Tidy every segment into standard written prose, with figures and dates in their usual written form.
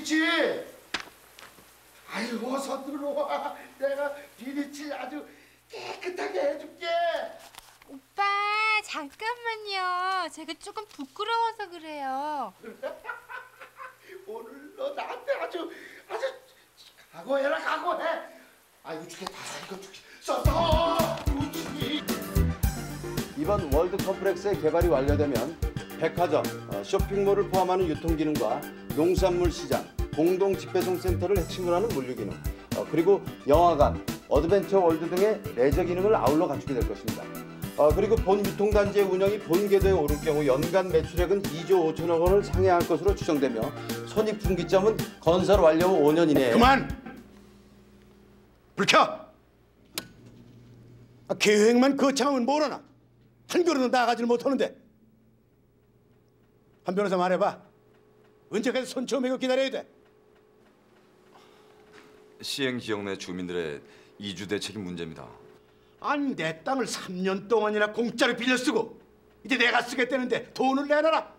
있지. 아유, 어서 들어와. 내가 비리치 아주 깨끗하게 해줄게. 오빠, 잠깐만요. 제가 조금 부끄러워서 그래요. 오늘 너 나한테 아주 각오해라, 각오해. 아이고 죽겠다. 이거 써서. 이번 월드 컴플렉스의 개발이 완료되면 백화점, 쇼핑몰을 포함하는 유통기능과 농산물 시장, 공동 집배송 센터를 핵심으로 하는 물류기능, 그리고 영화관, 어드벤처 월드 등의 레저 기능을 아울러 갖추게 될 것입니다. 그리고 본 유통단지의 운영이 본 궤도에 오를 경우 연간 매출액은 2조 5천억 원을 상회할 것으로 추정되며 손익분기점은 건설 완료 후 5년 이내에 그만! 불 켜! 계획만 거창하면 뭐라나? 한 걸음도 나가지를 못하는데. 한 변호사 말해봐. 언제까지 손쳐 매고 기다려야 돼? 시행 지역 내 주민들의 이주 대책이 문제입니다. 아니 내 땅을 3년 동안이나 공짜로 빌려 쓰고 이제 내가 쓰겠다는데 돈을 내놔라.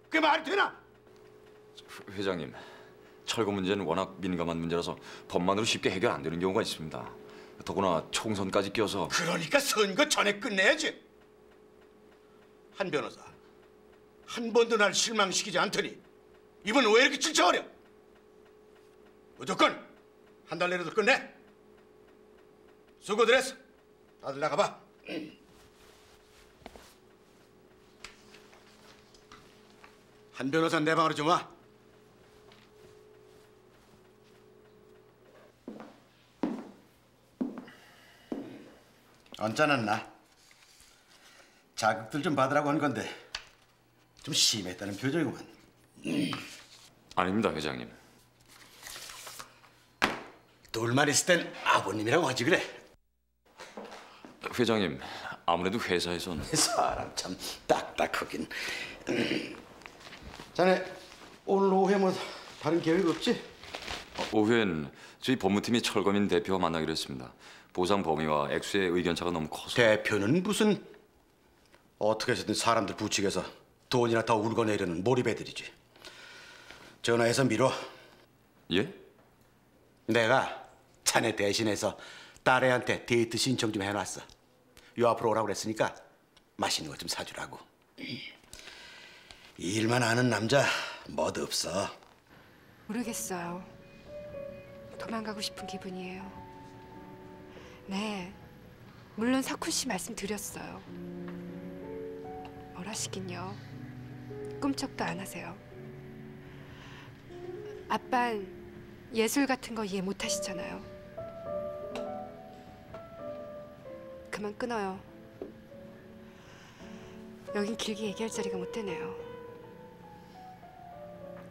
그게 말이 되나? 회장님, 철거 문제는 워낙 민감한 문제라서 법만으로 쉽게 해결 안 되는 경우가 있습니다. 더구나 총선까지 껴서. 그러니까 선거 전에 끝내야지. 한 변호사, 한 번도 날 실망시키지 않더니 이번 왜 이렇게 질척거려? 무조건 한 달 내로도 끝내. 수고들 했어. 다들 나가봐. 한 변호사 내 방으로 좀 와. 언짢았나? 자극들 좀 받으라고 한 건데 좀 심했다는 표정이구만. 아닙니다, 회장님. 둘만 있을 땐 아버님이라고 하지 그래. 회장님, 아무래도 회사에선 사람 참 딱딱하긴. 자네 오늘 오후에 뭐 다른 계획 없지? 오후엔 저희 법무팀이 철거민 대표와 만나기로 했습니다. 보상 범위와 액수의 의견차가 너무 커서. 대표는 무슨 어떻게 해서든 사람들 부추겨서 돈이나 더 울고내리는 몰입애들이지. 전화해서 미뤄. 예? 내가 자네 대신해서 딸애한테 데이트 신청 좀 해놨어. 요 앞으로 오라고 그랬으니까 맛있는 거 좀 사주라고. 일만 아는 남자 멋없어. 모르겠어요. 도망가고 싶은 기분이에요. 네, 물론 석훈 씨 말씀 드렸어요. 뭘 하시긴요. 꿈쩍도 안 하세요. 아빤 예술 같은 거 이해 못 하시잖아요. 그만 끊어요. 여긴 길게 얘기할 자리가 못 되네요.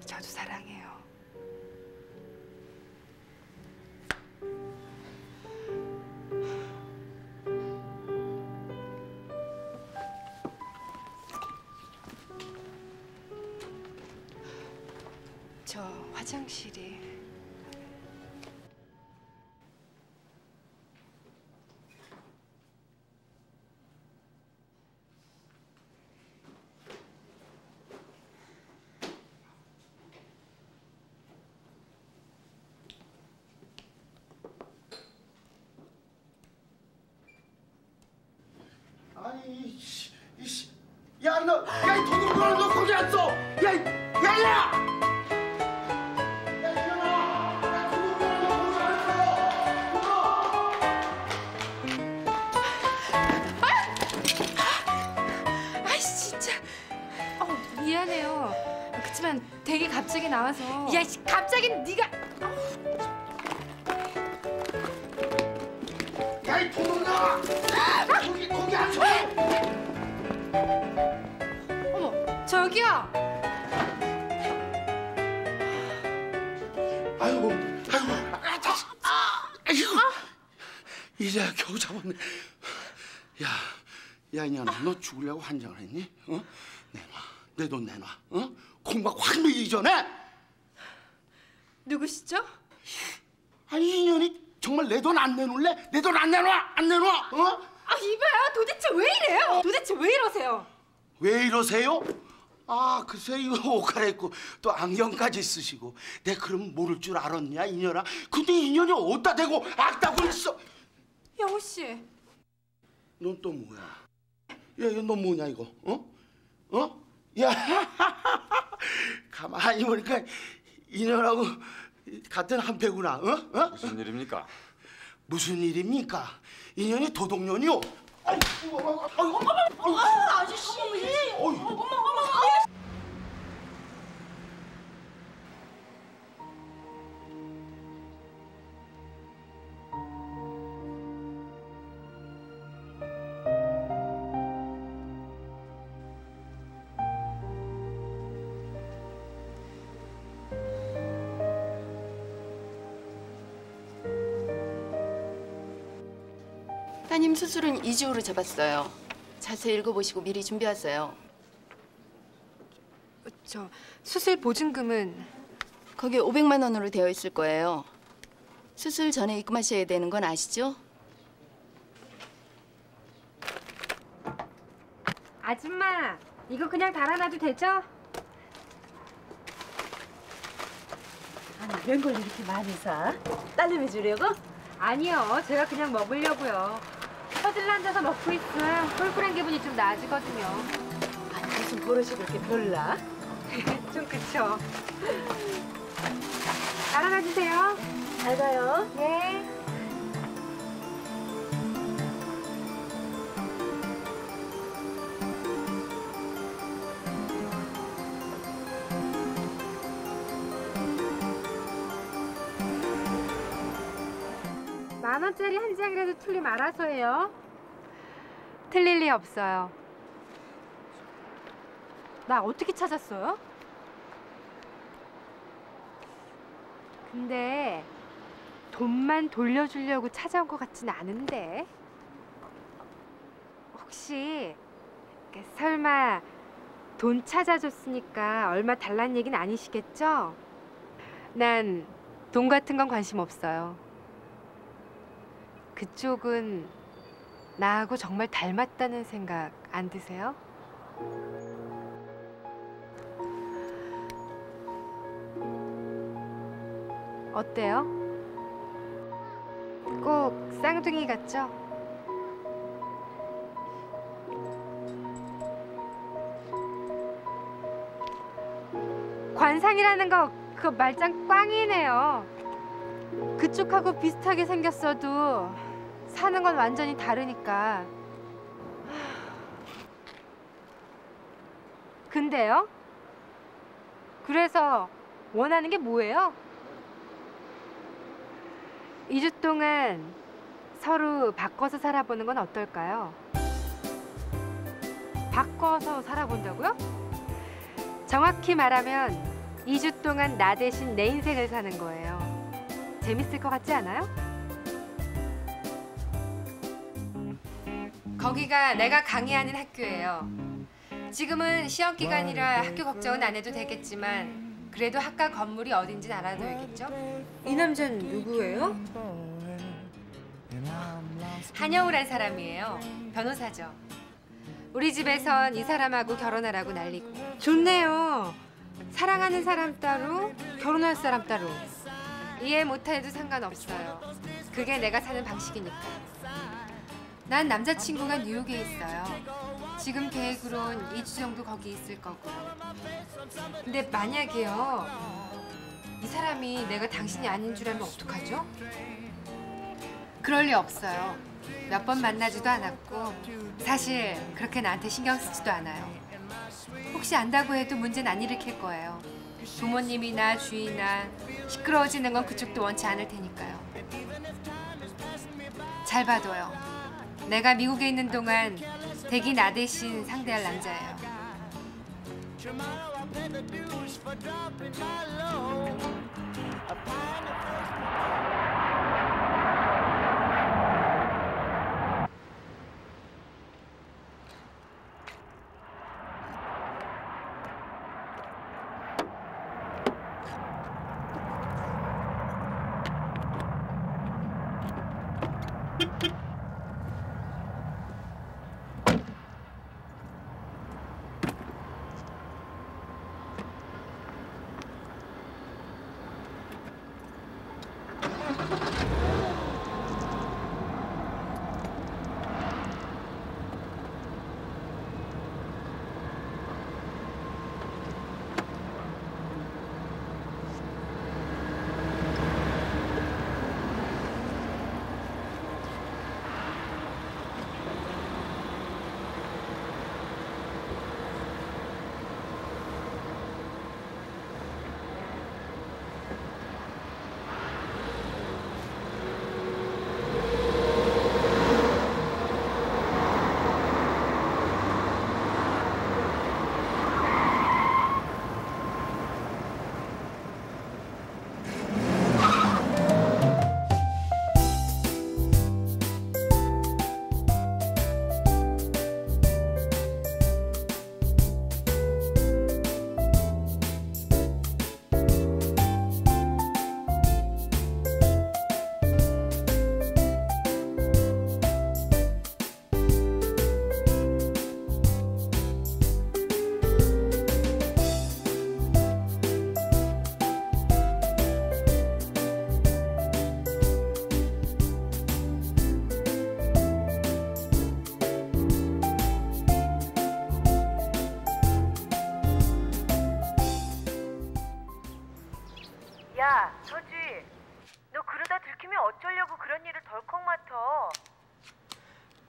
저도 사랑해요. 저 화장실이. 아니, 야, 너, 야, 이 도둑놈아, 너 거기 안 써! 야, 야! 미안해요. 그치만 되게 갑자기 나와서. 야, 갑자기 네가. 야, 이 도둑놈아! 거기 안 서! 어머, 저기요. 아이고, 이제야 겨우 잡았네. 야, 이년아, 너 죽으려고 환장을 했니? 어? 내놔, 내 돈 내놔. 어? 콩밥 확 먹이기 전에. 누구시죠? 아니, 이년이 정말 내 돈 안 내놓을래? 내 돈 안 내놔, 안 내놔. 어? 아, 이봐요. 도대체 왜 이래요? 도대체 왜 이러세요? 왜 이러세요? 아, 글쎄 이거 옷 갈아입고 또 안경까지 쓰시고 내 그럼 모를 줄 알았냐 이년아. 근데 이년이 어디다 대고 악다고 했어. 영호 씨. 넌 또 뭐야? 야, 이거 너 뭐냐 이거? 어? 어? 야, 가만히 보니까 이년하고 같은 한패구나. 어? 어? 무슨 일입니까? 무슨 일입니까? 이년이 도둑년이요. 아저씨. 따님 수술은 2주 후로 잡았어요. 자세히 읽어보시고 미리 준비하세요. 저 수술 보증금은 거기에 500만 원으로 되어 있을 거예요. 수술 전에 입금하셔야 되는 건 아시죠? 아줌마 이거 그냥 달아놔도 되죠? 아니 이런 걸 이렇게 많이 사? 딸내미 주려고? 아니요 제가 그냥 먹으려고요. 퍼즐 앉아서 먹고 있으면 꿀꿀한 기분이 좀 나아지거든요. 아니 무슨 버릇이 그렇게 별나? 좀 그쵸? 달아놔 주세요. 잘 가요. 네. 만 원짜리 한 장이라도 틀림 알아서 해요. 틀릴 리 없어요. 나 어떻게 찾았어요? 근데 돈만 돌려주려고 찾아온 것 같진 않은데. 혹시 설마 돈 찾아줬으니까 얼마 달란 얘기는 아니시겠죠? 난 돈 같은 건 관심 없어요. 그쪽은 나하고 정말 닮았다는 생각 안 드세요? 어때요? 꼭 쌍둥이 같죠? 관상이라는 거 그거 말짱 꽝이네요. 그쪽하고 비슷하게 생겼어도 사는 건 완전히 다르니까. 근데요? 그래서 원하는 게 뭐예요? 2주 동안 서로 바꿔서 살아보는 건 어떨까요? 바꿔서 살아본다고요? 정확히 말하면 2주 동안 나 대신 내 인생을 사는 거예요. 재밌을 것 같지 않아요? 거기가 내가 강의하는 학교예요. 지금은 시험 기간이라 학교 걱정은 안 해도 되겠지만 그래도 학과 건물이 어딘지는 알아둬야겠죠? 이 남자는 누구예요? 한영우란 사람이에요. 변호사죠. 우리 집에선 이 사람하고 결혼하라고 난리고. 좋네요. 사랑하는 사람 따로, 결혼할 사람 따로. 이해 못해도 상관없어요. 그게 내가 사는 방식이니까. 난 남자친구가 뉴욕에 있어요. 지금 계획으론 2주 정도 거기 있을 거고요. 근데 만약에요, 이 사람이 내가 당신이 아닌 줄 알면 어떡하죠? 그럴 리 없어요. 몇 번 만나지도 않았고 사실 그렇게 나한테 신경 쓰지도 않아요. 혹시 안다고 해도 문제는 안 일으킬 거예요. 부모님이나 주위나 시끄러워지는 건 그쪽도 원치 않을 테니까요. 잘 봐둬요. 내가 미국에 있는 동안 댁이 나 대신 상대할 남자예요.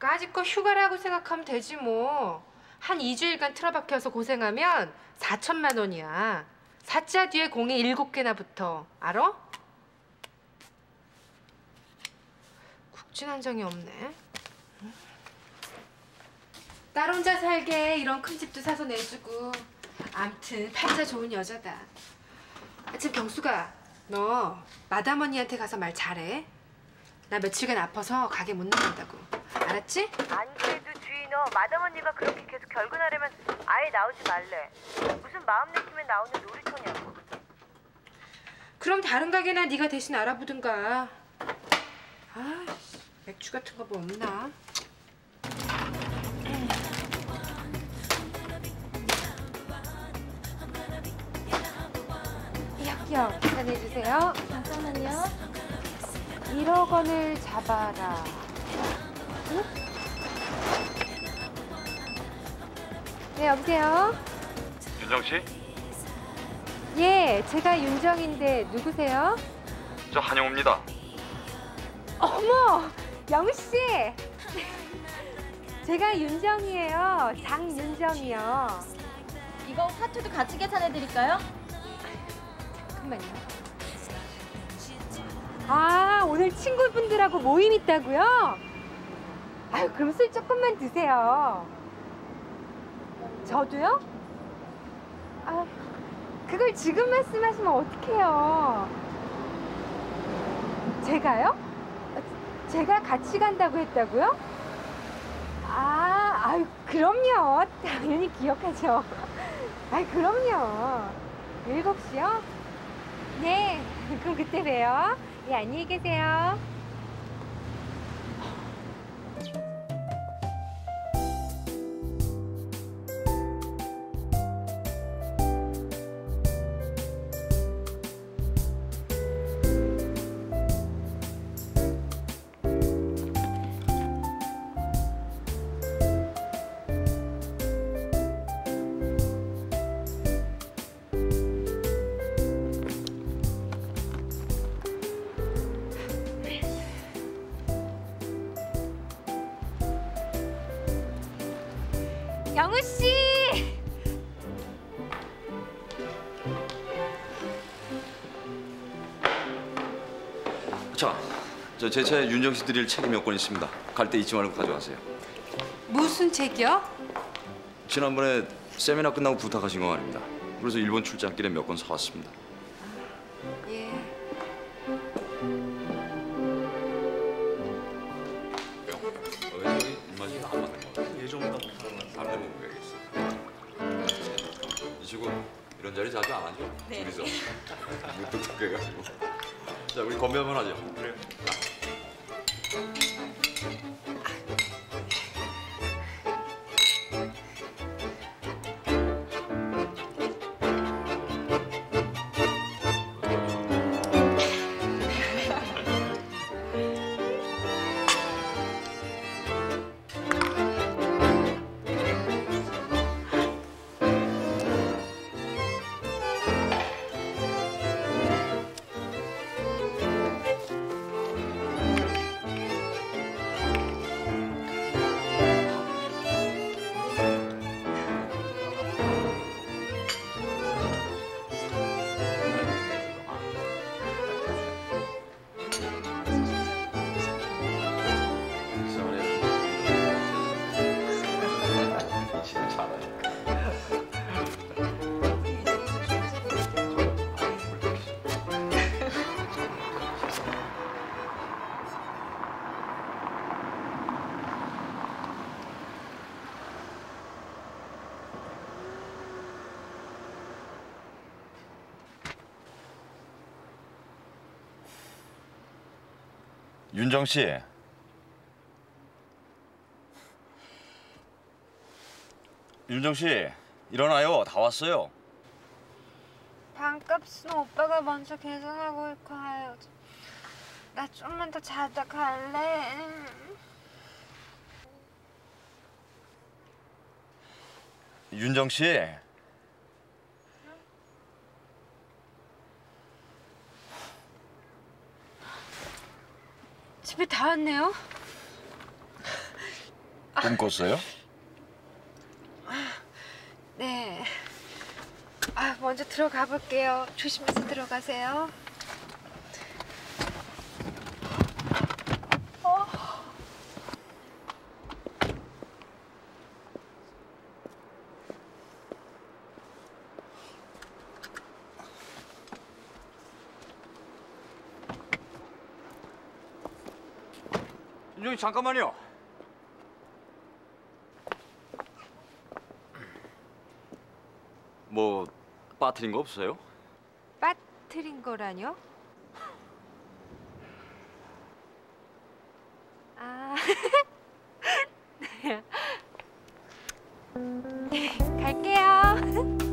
까짓거 휴가라고 생각하면 되지 뭐. 한 2주일간 틀어박혀서 고생하면 4천만 원이야. 4자 뒤에 공이 7개나 붙어. 알아? 국진 한 장이 없네. 딸 혼자 살게 이런 큰 집도 사서 내주고. 암튼 팔자 좋은 여자다. 지금 경수가 너 마담 언니한테 가서 말 잘해. 나 며칠간 아파서 가게 못 나간다고. 알았지? 안 그래도 주인 마담 언니가 그렇게 계속 결근하려면 아예 나오지 말래. 무슨 마음 내키면 나오는 놀이터냐고. 그럼 다른 가게나 네가 대신 알아보든가. 아, 맥주 같은 거 뭐 없나? 이 합격 계산해주세요. 잠깐만요. 1억 원을 잡아라. 응? 네, 여보세요? 윤정 씨? 예, 제가 윤정인데 누구세요? 저 한영우입니다. 어머, 영우 씨. 제가 윤정이에요. 장윤정이요. 이거 사투도 같이 계산해 드릴까요? 잠깐만요. 아, 오늘 친구분들하고 모임 있다고요? 아유, 그럼 술 조금만 드세요. 저도요? 아, 그걸 지금 말씀하시면 어떡해요? 제가요? 제가 같이 간다고 했다고요? 아유, 그럼요. 당연히 기억하죠. 아유, 그럼요. 7시요? 네, 그럼 그때 봬요. 예, 안녕히 계세요. 영우 씨! 자, 제 차에 윤정 씨 드릴 책이 몇 권 있습니다. 갈 때 잊지 말고 가져가세요. 무슨 책이요? 지난번에 세미나 끝나고 부탁하신 거 말입니다. 그래서 일본 출장길에 몇 권 사왔습니다. 예. 입맛이 안 맞는 것 같아. 예전보다 담배 먹고 가야겠어. 이 친구 이런 자리 자주 안 하죠? 네. 둘이서 무뚝뚝해가지고. 자, 우리 건배 한번 하죠. 그래. 윤정 씨. 윤정 씨, 일어나요. 다 왔어요. 방값은 오빠가 먼저 계산하고 가요. 나 좀만 더 자다 갈래. 윤정 씨. 집에 다 왔네요. 꿈 꿨어요? 네. 먼저 들어가 볼게요. 조심해서 들어가세요. 윤정이 잠깐만요. 뭐 빠뜨린 거 없어요? 빠뜨린 거라뇨? 네, 갈게요.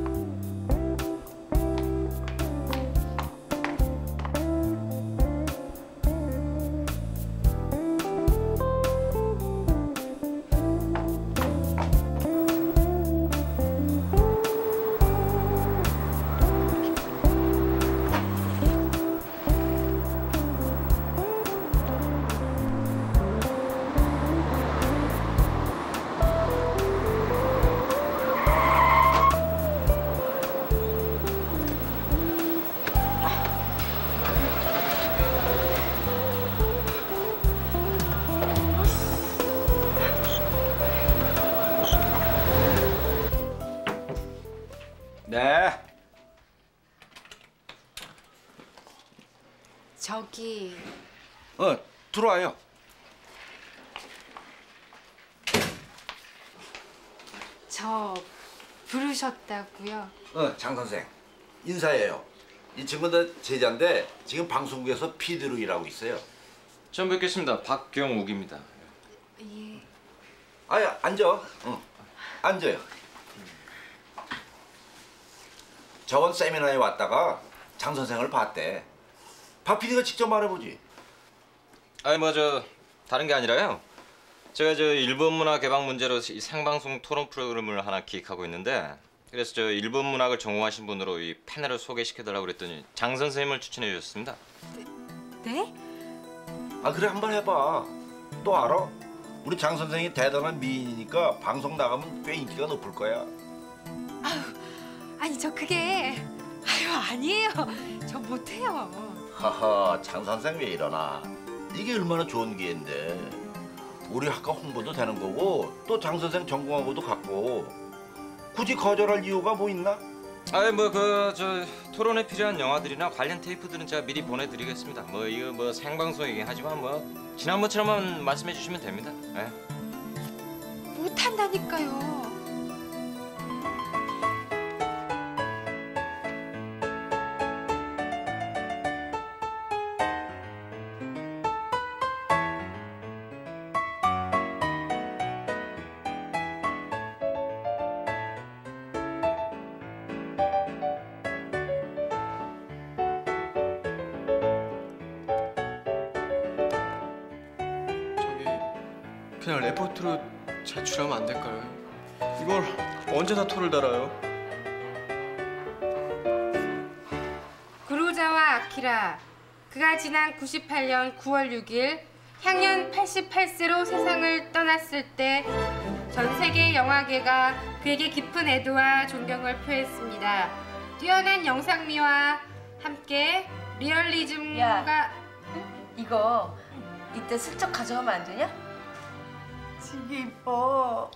네. 저기 들어와요. 저 부르셨다고요? 장 선생 인사해요. 이 친구는 제자인데 지금 방송국에서 PD로 일하고 있어요. 처음 뵙겠습니다. 박경욱입니다. 예. 아야 앉아. 앉아요. 저번 세미나에 왔다가 장 선생을 봤대. 박 PD가 직접 말해보지. 아니 다른 게 아니라요. 제가 일본 문화 개방 문제로 이 생방송 토론 프로그램을 하나 기획하고 있는데 그래서 일본 문학을 전공하신 분으로 이 패널을 소개시켜달라고 그랬더니 장 선생님을 추천해 주셨습니다. 네? 아 그래 한번 해봐. 또 알아? 우리 장 선생이 대단한 미인이니까 방송 나가면 꽤 인기가 높을 거야. 아니 저 그게 아니에요. 저 못해요. 하하 장 선생 왜 이러나. 이게 얼마나 좋은 기회인데. 우리 학과 홍보도 되는 거고 또 장 선생 전공하고도 같고 굳이 거절할 이유가 뭐 있나? 아니 토론에 필요한 영화들이나 관련 테이프들은 제가 미리 보내드리겠습니다. 이거 생방송이긴 하지만 지난번처럼만 말씀해 주시면 됩니다. 네. 못한다니까요. 그냥 레포트로 제출하면 안 될까요? 이걸 언제 다 토를 달아요? 그루자와 아키라. 그가 지난 98년 9월 6일 향년 88세로 세상을 떠났을 때 전 세계 영화계가 그에게 깊은 애도와 존경을 표했습니다. 뛰어난 영상미와 함께 리얼리즘과 이거 이때 슬쩍 가져가면 안 되냐? 되게 이뻐.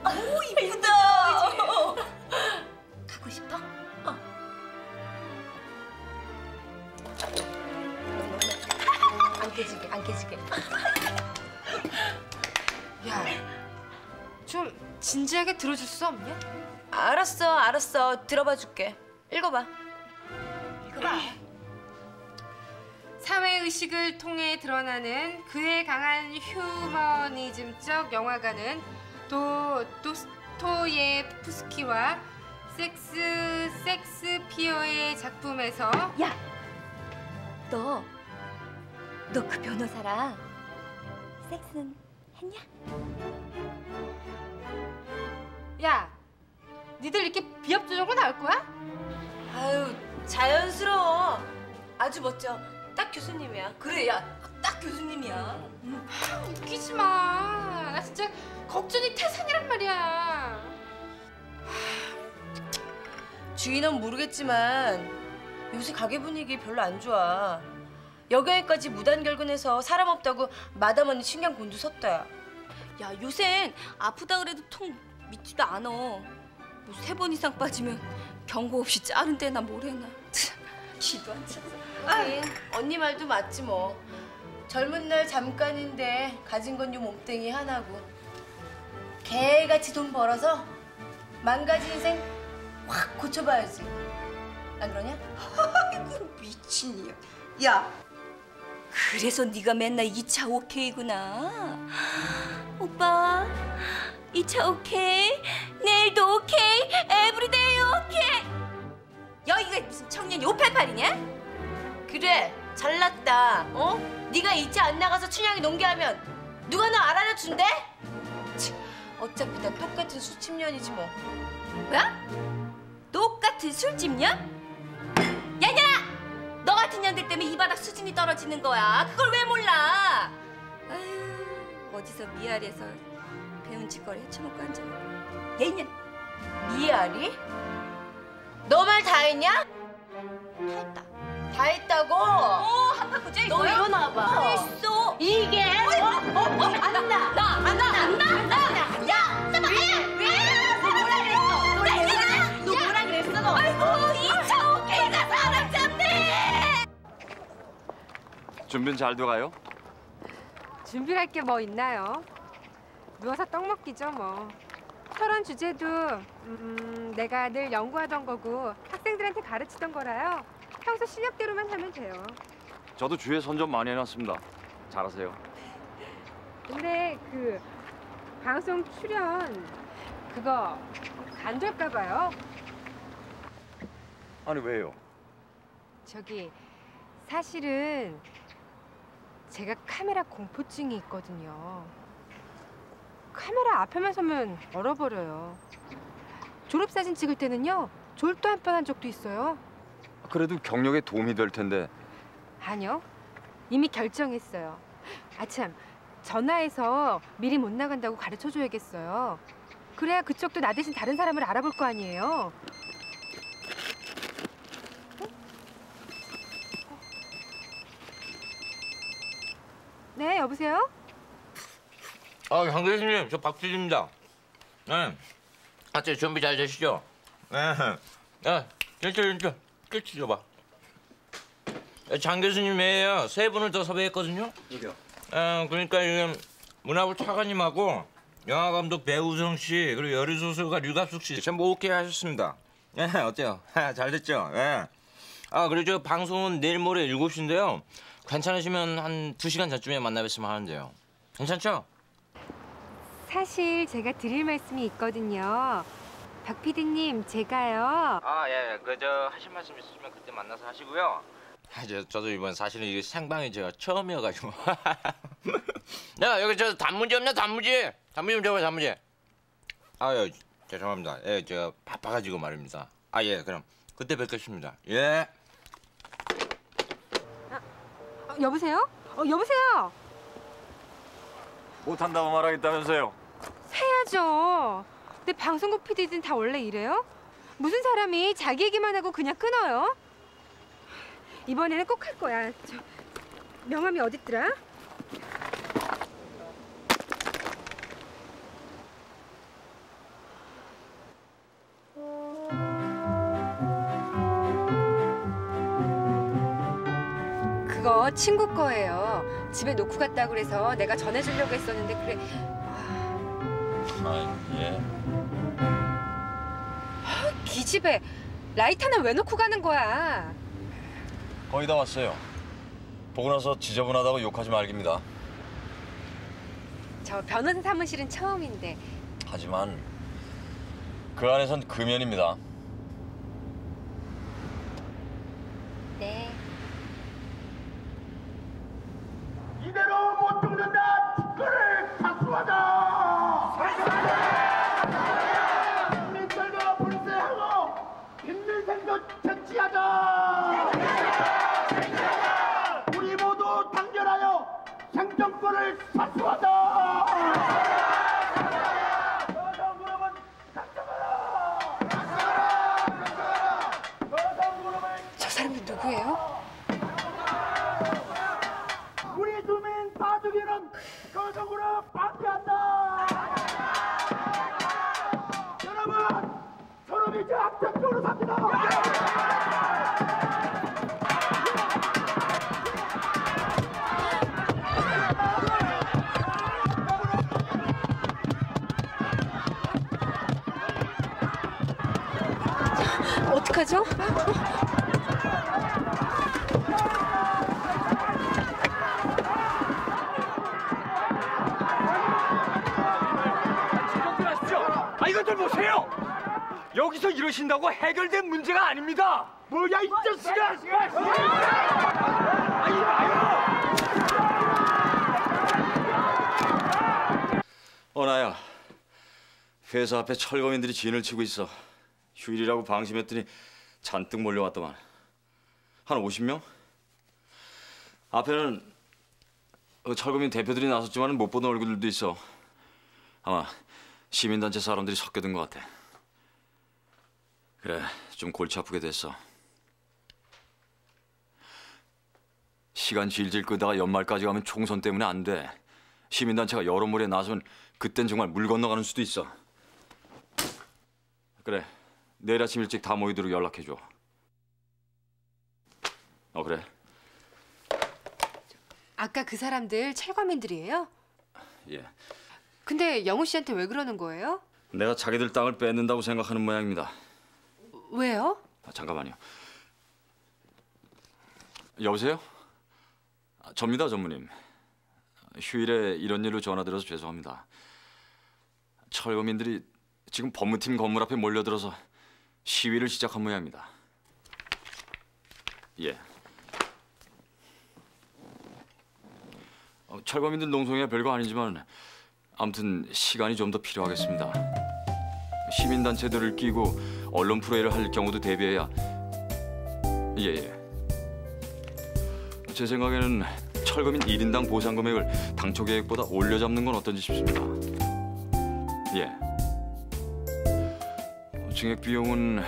아우 이쁘다. 갖고 싶어? 안 깨지게. 야, 좀 진지하게 들어줄 수 없냐? 알았어. 들어봐 줄게. 읽어봐. 사회의식을 통해 드러나는 그의 강한 휴머니즘적 영화가는 도스토예프스키와 섹스피어의 작품에서 야! 너 그 변호사랑 섹스는 했냐? 야, 니들 이렇게 비협조적으로 나올 거야? 아유 자연스러워. 아주 멋져. 딱 교수님이야. 그래 야, 딱 교수님이야. 웃기지 마. 나 진짜 걱정이 태산이란 말이야. 주인은 모르겠지만 요새 가게 분위기 별로 안 좋아. 여기까지 무단 결근해서 사람 없다고 마담 언니 신경 곤두섰다. 야, 요샌 아프다 그래도 통 믿지도 않아. 뭐 3번 이상 빠지면 경고 없이 자른 데나 뭐래나. 지도 않잖아. 하긴 언니 말도 맞지 뭐. 젊은 날 잠깐인데 가진 건 요 몸뚱이 하나고. 개같이 돈 벌어서 망가진 인생 확 고쳐봐야지. 안 그러냐? 아이고 미친이야. 야, 그래서 네가 맨날 2차 오케이구나. 오빠, 2차 오케이, 내일도 오케이, 에브리데이 오케이. 야, 이게 무슨 청년이 588이냐? 그래, 잘났다. 어? 네가 2차 안 나가서 춘향이 농기하면 누가 너 알아나 준대? 어차피 다 똑같은 수침년이지 뭐. 뭐야? 똑같은 술집년? 야냐! 너 같은 년들 때문에 이 바닥 수준이 떨어지는 거야. 그걸 왜 몰라? 아유, 어디서 미아리에서 배운 짓거리 헤쳐먹고 앉아있고. 얘냐? 미아리? 너 말 다 했냐? 다 했다. 다 했다고? 한 바꾸지? 너 일어나봐. 했어. 이게 안 나. 안 나. 야, 왜? 너 뭐라 그랬어? 너. 아이고, 2차 오케이가 사람 잡네. 준비는 잘 돼가요? 준비할 게 뭐 있나요? 누워서 떡 먹기죠 뭐. 토론 주제도 내가 늘 연구하던 거고 학생들한테 가르치던 거라요. 평소 실력대로만 하면 돼요. 저도 주위에 선전 많이 해놨습니다. 잘하세요. 근데 그 방송 출연 그거 안 될까 봐요. 아니 왜요? 저기 사실은 제가 카메라 공포증이 있거든요. 카메라 앞에만 서면 얼어버려요. 졸업사진 찍을 때는요 졸도 한 번 한 적도 있어요. 그래도 경력에 도움이 될 텐데. 아니요, 이미 결정했어요. 아참, 전화해서 미리 못 나간다고 가르쳐줘야겠어요. 그래야 그쪽도 나 대신 다른 사람을 알아볼 거 아니에요. 네, 여보세요? 강 교수님, 저 박수진입니다. 네. 하여튼 준비 잘 되시죠? 네. 야, 진짜 줘봐. 장 교수님 외에요 3분을 더 섭외했거든요. 여기요. 그러니까 지금 문화부 차관님하고 영화 감독 배우성 씨 그리고 여류 소설가 류갑숙 씨 전부 오케이 하셨습니다. 예, 어때요? 잘 됐죠? 예. 그리고 저 방송은 내일 모레 7시인데요. 괜찮으시면 한 2시간 전쯤에 만나 뵀으면 하는데요. 괜찮죠? 사실 제가 드릴 말씀이 있거든요. 박 PD님, 제가요. 예. 저 하실 말씀 있으시면 그때 만나서 하시고요. 저도 이번 사실은 이게 생방이 제가 처음이어가지고. 야, 여기 저 단무지 없냐? 단무지 좀 줘봐, 단무지. 예, 죄송합니다. 예, 제가 바빠가지고 말입니다. 예, 그럼 그때 뵙겠습니다. 예. 여보세요? 여보세요? 못한다고 말하겠다면서요? 해야죠. 근데 방송국 PD들은 다 원래 이래요? 무슨 사람이 자기 얘기만 하고 그냥 끊어요? 이번에는 꼭 할 거야. 저 명함이 어딨더라? 그거 친구 거예요. 집에 놓고 갔다고 그래서 내가 전해주려고 했었는데 그래. 예. 기집애 라이터는 왜 놓고 가는 거야? 거의 다 왔어요. 보고 나서 지저분하다고 욕하지 말깁니다. 저 변호사 사무실은 처음인데. 하지만 그 안에선 금연입니다. 네. 이대로 못 죽는다. 직거를 박수하자. 국민들과 불세하고 빈민생도 채취하자. 우리 모두 단결하여 생존권을 사수하자. 어떡하죠? 이것들 보세요. 여기서 이러신다고 해결된 문제가 아닙니다. 뭐야 이 자식아! 나야. 회사 앞에 철거민들이 진을 치고 있어. 휴일이라고 방심했더니 잔뜩 몰려왔더만. 한 50명? 앞에는 철거민 대표들이 나섰지만 못 보던 얼굴들도 있어. 아마 시민단체 사람들이 섞여든 것 같아. 그래, 좀 골치 아프게 됐어. 시간 질질 끄다가 연말까지 가면 총선 때문에 안 돼. 시민단체가 여러모리에 나서면 그땐 정말 물 건너가는 수도 있어. 그래, 내일 아침 일찍 다 모이도록 연락해줘. 그래. 아까 그 사람들 철거민들이에요? 예. 근데 영우 씨한테 왜 그러는 거예요? 내가 자기들 땅을 뺏는다고 생각하는 모양입니다. 왜요? 잠깐만요. 여보세요? 접니다, 전무님. 휴일에 이런 일로 전화드려서 죄송합니다. 철거민들이 지금 법무팀 건물 앞에 몰려들어서 시위를 시작한 모양입니다. 예. 철거민들 농성이야 별거 아니지만 아무튼 시간이 좀 더 필요하겠습니다. 시민단체들을 끼고 언론 프로를 할 경우도 대비해야. 예. 제 생각에는 철거민 1인당 보상 금액을 당초 계획보다 올려잡는 건 어떤지 싶습니다. 예. 증액 비용은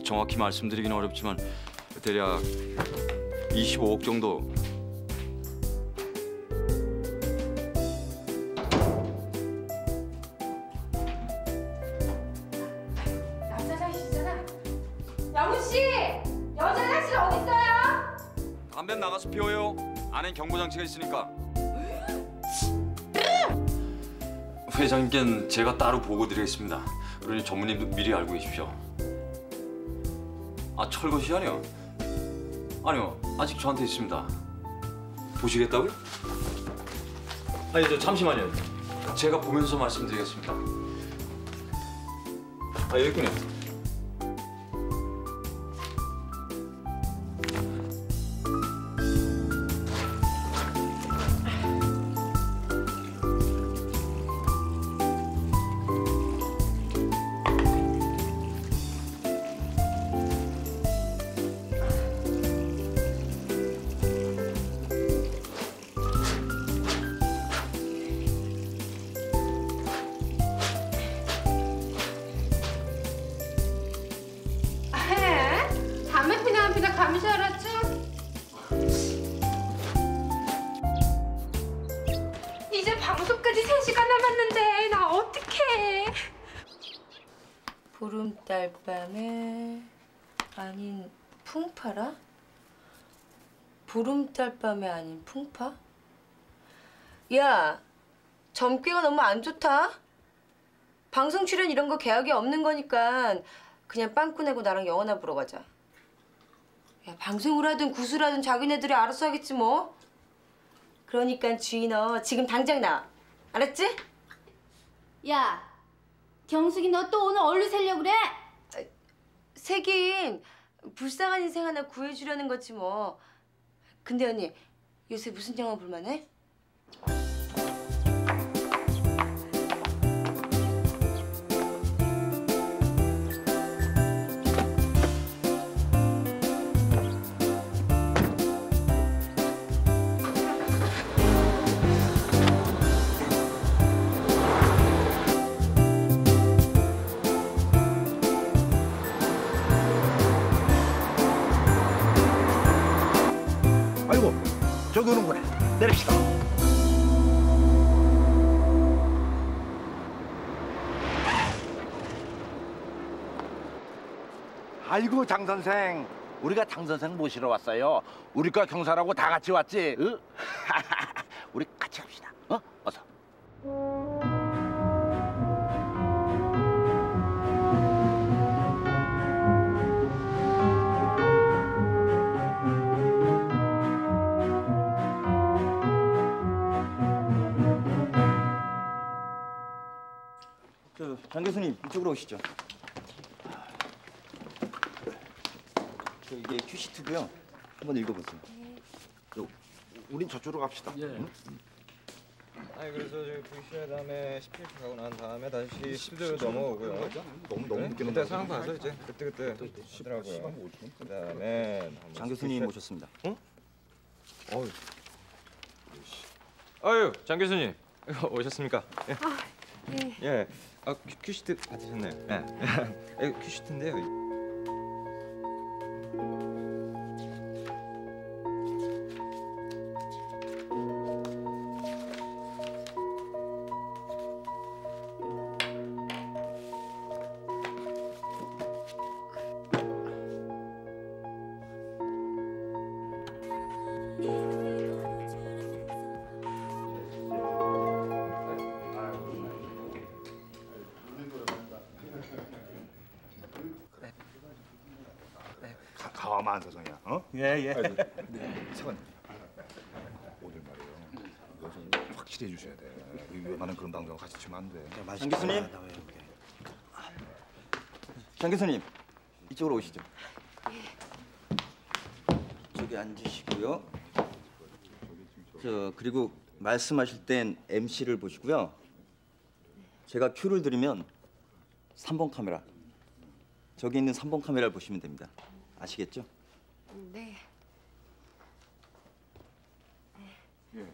정확히 말씀드리기는 어렵지만 대략 25억 정도. 남자 화장실이잖아. 영우 씨! 여자 화장실 어디 있어요? 담배 나가서 피워요. 안엔 경고장치가 있으니까. 회장님께는 제가 따로 보고 드리겠습니다. 그러니 전무님도 미리 알고 계십시오. 철거 시간이요? 아니요, 아직 저한테 있습니다. 보시겠다고요? 저 잠시만요. 제가 보면서 말씀드리겠습니다. 여기 있군요. 담배 피나 안 피나 감시 알았죠? 이제 방송까지 3시간 남았는데 나 어떡해. 보름달 밤에 아닌 풍파라? 보름달 밤에 아닌 풍파? 야, 점괘가 너무 안 좋다. 방송 출연 이런 거 계약이 없는 거니까 그냥 빵꾸 내고 나랑 영화나 보러 가자. 야, 방송을 하든 구슬 하든 자기네들이 알아서 하겠지 뭐. 그러니까 주희 너 지금 당장 나와. 알았지? 야, 경숙이 너 또 오늘 얼른 살려고 그래? 새긴 불쌍한 인생 하나 구해주려는 거지 뭐. 근데 언니 요새 무슨 영화 볼만해? 아이고, 저기 오는구나. 내립시다. 아이고, 장 선생. 우리가 장 선생 모시러 왔어요. 우리과 경사라고 다 같이 왔지? 응? 우리 같이 갑시다. 어서. 장 교수님 이쪽으로 오시죠. 이게 큐시트고요. 한번 읽어보세요. 우린 저쪽으로 갑시다. 응? 아니 그래서 저기 VCR 다음에 10일 가고 난 다음에 다시 10도 넘어오고요. 너무 늦게 그때 상황 봐서 이제 그때 하더라고요. 그다음에 장 교수님 오셨습니다. 응? 아유 장 교수님 오셨습니까? 예. 네. 예. 아 큐시트 받으셨네요. 예. 이거 큐시트인데요. 가만 사정이야. 어? 예. 세관 오늘 말이에요. 이거 좀 확실히 해주셔야 돼. 위험한 그런 방송 같이 치면 안 돼. 장 교수님. 장 교수님 이쪽으로 오시죠. 저기 앉으시고요. 그리고 말씀하실 땐 MC를 보시고요. 제가 큐를 드리면 3번 카메라. 저기 있는 3번 카메라를 보시면 됩니다. 아시겠죠? 네. 예.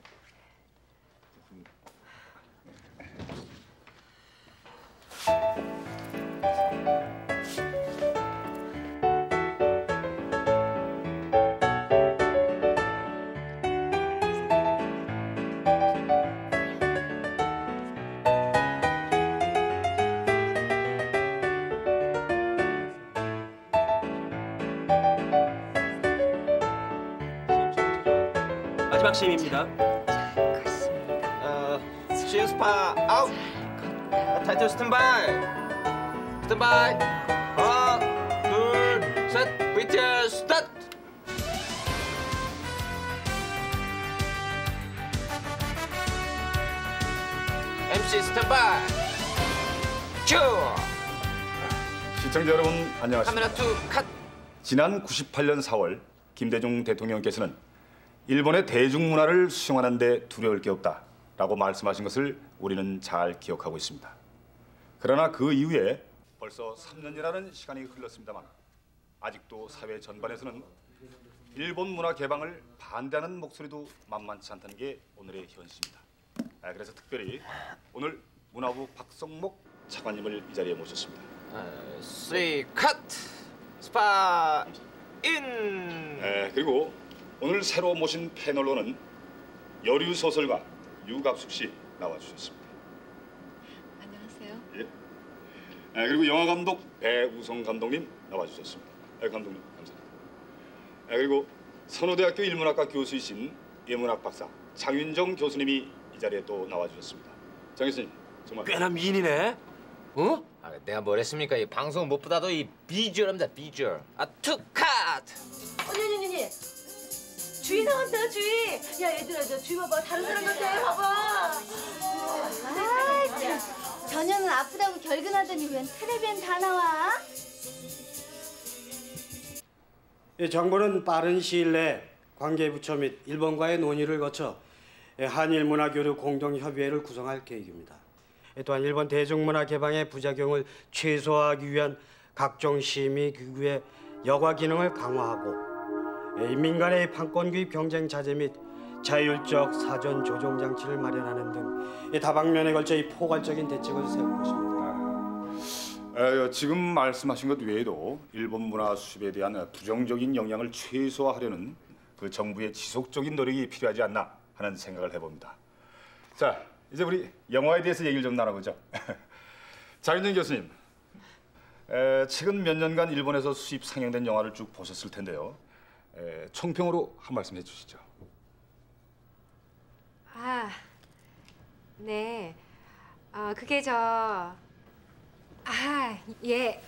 마지막 시임입니다. 시우 스파 아웃. 타이틀 스탠바이. 스탠바이. 하나, 둘, 셋. VTR 스타트. MC 스탠바이. 큐. 시청자 여러분 안녕하십니까. 카메라 투 컷. 지난 98년 4월 김대중 대통령께서는 일본의 대중문화를 수용하는 데 두려울 게 없다라고 말씀하신 것을 우리는 잘 기억하고 있습니다. 그러나 그 이후에 벌써 3년이라는 시간이 흘렀습니다만 아직도 사회 전반에서는 일본 문화 개방을 반대하는 목소리도 만만치 않다는 게 오늘의 현실입니다. 그래서 특별히 오늘 문화부 박성목 차관님을 이 자리에 모셨습니다. 3 컷. 스파 인. 그리고 오늘 새로 모신 패널로는 여류 소설가 유갑숙 씨 나와주셨습니다. 안녕하세요. 예. 그리고 영화 감독 배우성 감독님 나와주셨습니다. 감독님 감사합니다. 그리고 선호대학교 일문학과 교수이신 예문학 박사 장윤정 교수님이 이 자리에 또 나와주셨습니다. 장 교수님 정말 꽤나 미인이네. 어? 내가 뭘 했습니까? 이 방송 무엇보다도 이 비주얼입니다. 비주얼. 투 컷. 언니. 주희 나왔어요, 주희. 야, 얘들아, 저 주희 봐봐. 다른 사람 같아, 봐봐. 참. 전혀는 아프다고 결근하더니 웬 텔레비엔 다 나와? 정부는 빠른 시일 내에 관계부처 및 일본과의 논의를 거쳐 한일문화교류 공동협의회를 구성할 계획입니다. 또한 일본 대중문화 개방의 부작용을 최소화하기 위한 각종 심의 기구의 여과 기능을 강화하고 민간의 판권 구입 경쟁 자제 및 자율적 사전 조정 장치를 마련하는 등 다방면에 걸쳐 이 포괄적인 대책을 세울 것입니다. 지금 말씀하신 것 외에도 일본 문화 수입에 대한 부정적인 영향을 최소화하려는 그 정부의 지속적인 노력이 필요하지 않나 하는 생각을 해봅니다. 자, 이제 우리 영화에 대해서 얘기를 좀 나눠보죠. 장윤정 교수님, 최근 몇 년간 일본에서 수입 상영된 영화를 쭉 보셨을 텐데요. 총평으로 한 말씀 해주시죠. 네. 그게 예.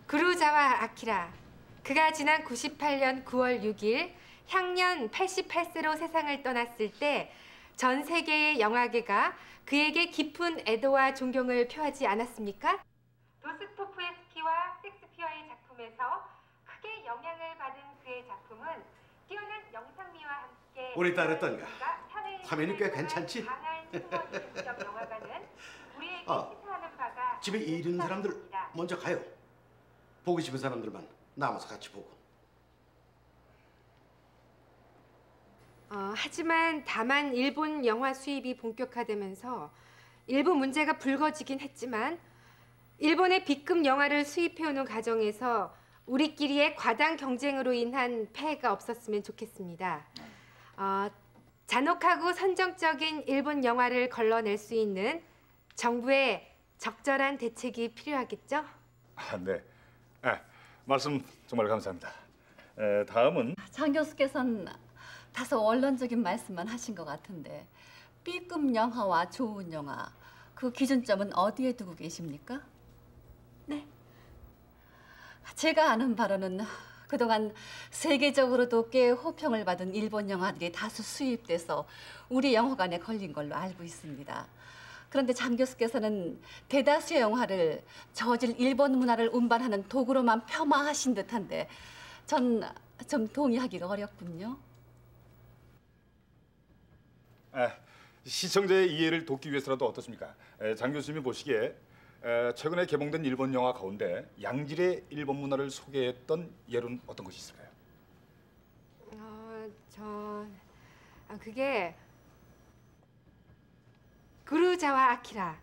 구로자와 아키라. 그가 지난 98년 9월 6일 향년 88세로 세상을 떠났을 때 전 세계의 영화계가 그에게 깊은 애도와 존경을 표하지 않았습니까? 도스토프스키와 섹스피어의 작품에서 크게 영향을 받은 그의 작품은 뛰어난 영상미와 함께 우리 딸 어떤가? 화면이 꽤 괜찮지? 집에 일 있는 사람들 먼저 가요. 보고 싶은 사람들만 남아서 같이 보고. 하지만 다만 일본 영화 수입이 본격화되면서 일부 문제가 불거지긴 했지만 일본의 B급 영화를 수입해오는 과정에서 우리끼리의 과당 경쟁으로 인한 폐해가 없었으면 좋겠습니다. 잔혹하고 선정적인 일본 영화를 걸러낼 수 있는 정부의 적절한 대책이 필요하겠죠? 네. 말씀 정말 감사합니다. 다음은 장 교수께서는 다소 원론적인 말씀만 하신 것 같은데 B급 영화와 좋은 영화 그 기준점은 어디에 두고 계십니까? 네. 제가 아는 바로는 그동안 세계적으로도 꽤 호평을 받은 일본 영화들이 다수 수입돼서 우리 영화관에 걸린 걸로 알고 있습니다. 그런데 장 교수께서는 대다수의 영화를 저질 일본 문화를 운반하는 도구로만 폄하하신 듯한데 전 좀 동의하기가 어렵군요. 시청자의 이해를 돕기 위해서라도 어떻습니까? 장 교수님이 보시기에 최근에 개봉된 일본 영화 가운데 양질의 일본 문화를 소개했던 예로는 어떤 것이 있을까요? 그게 구루자와 아키라.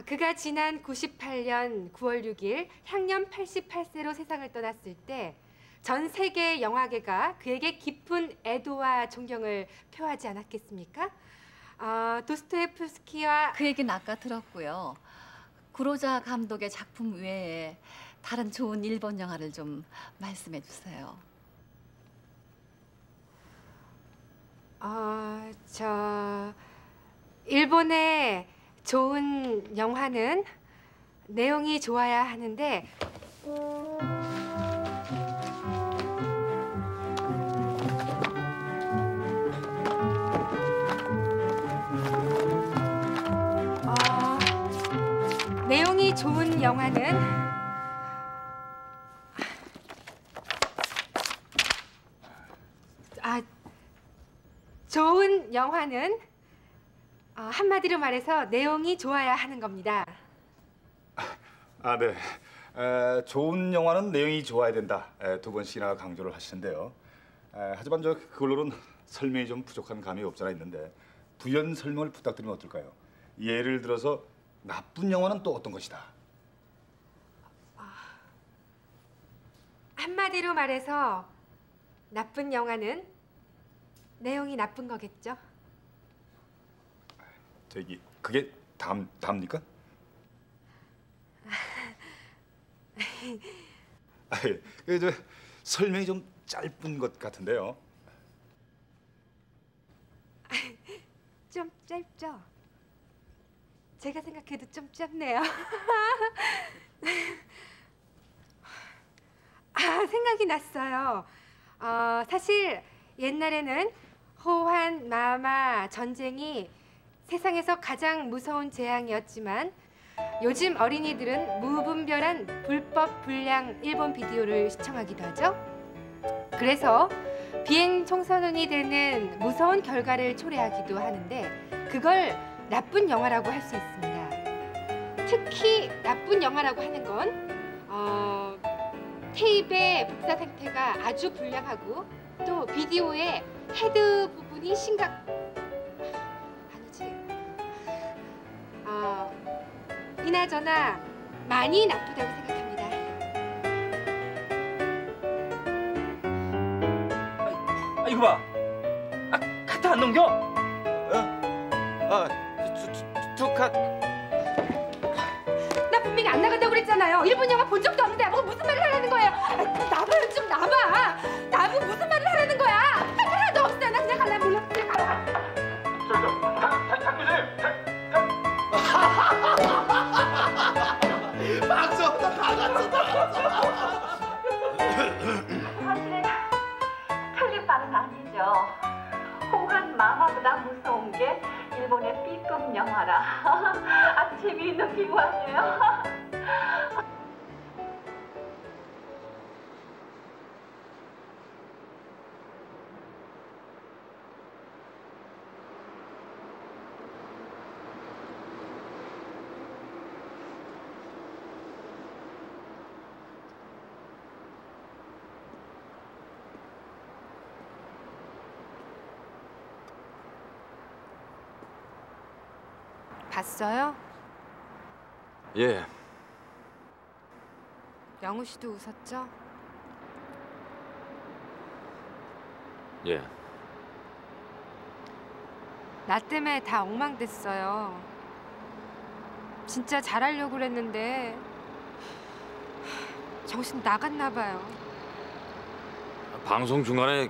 그가 지난 98년 9월 6일 향년 88세로 세상을 떠났을 때 전 세계 영화계가 그에게 깊은 애도와 존경을 표하지 않았겠습니까? 도스토옙스키와 그 얘기는 아까 들었고요. 구로자 감독의 작품 외에 다른 좋은 일본 영화를 좀 말씀해 주세요. 일본의 좋은 영화는 내용이 좋아야 하는데 내용이 좋은 영화는 좋은 영화는 한마디로 말해서 내용이 좋아야 하는 겁니다. 네. 좋은 영화는 내용이 좋아야 된다. 두 번씩이나 강조를 하시는데요. 하지만 그걸로는 설명이 좀 부족한 감이 없잖아 있는데 부연 설명을 부탁드리면 어떨까요? 예를 들어서 나쁜 영화는 또 어떤 것이다? 한마디로 말해서 나쁜 영화는 내용이 나쁜 거겠죠? 그게 답니까? 설명이 좀 짧은 것 같은데요. 좀 짧죠? 제가 생각해도 좀 짧네요. 생각이 났어요. 사실 옛날에는 호환, 마마, 전쟁이 세상에서 가장 무서운 재앙이었지만 요즘 어린이들은 무분별한 불법 불량 일본 비디오를 시청하기도 하죠. 그래서 비행 청소년이 되는 무서운 결과를 초래하기도 하는데 그걸 나쁜 영화라고 할 수 있습니다. 특히 나쁜 영화라고 하는 건 테이프의 복사 상태가 아주 불량하고 또 비디오의 헤드 부분이 이나저나 많이 나쁘다고 생각합니다. 이거 봐. 카트 안 넘겨? 두 카트. 나 분명히 안 나간다고 그랬잖아요. 일본 영화 본 적도 없는데 나보고 무슨 말을 하라는 거예요? 나봐요, 좀 나봐. 나보고 무슨 말을 하라는 거야? 할 말 하나도 없어. 나 그냥 갈래. 몰라. 그냥 가라. 박수 다 갔어. 사실은 틀린 말은 아니죠. 호환 마마보다 무서운 게 일본의 B급 영화라. 아주 재미있는 비유 아니에요? 봤어요? 예. 영우 씨도 웃었죠? 예. 나 때문에 다 엉망됐어요. 진짜 잘하려고 그랬는데 정신 나갔나 봐요. 방송 중간에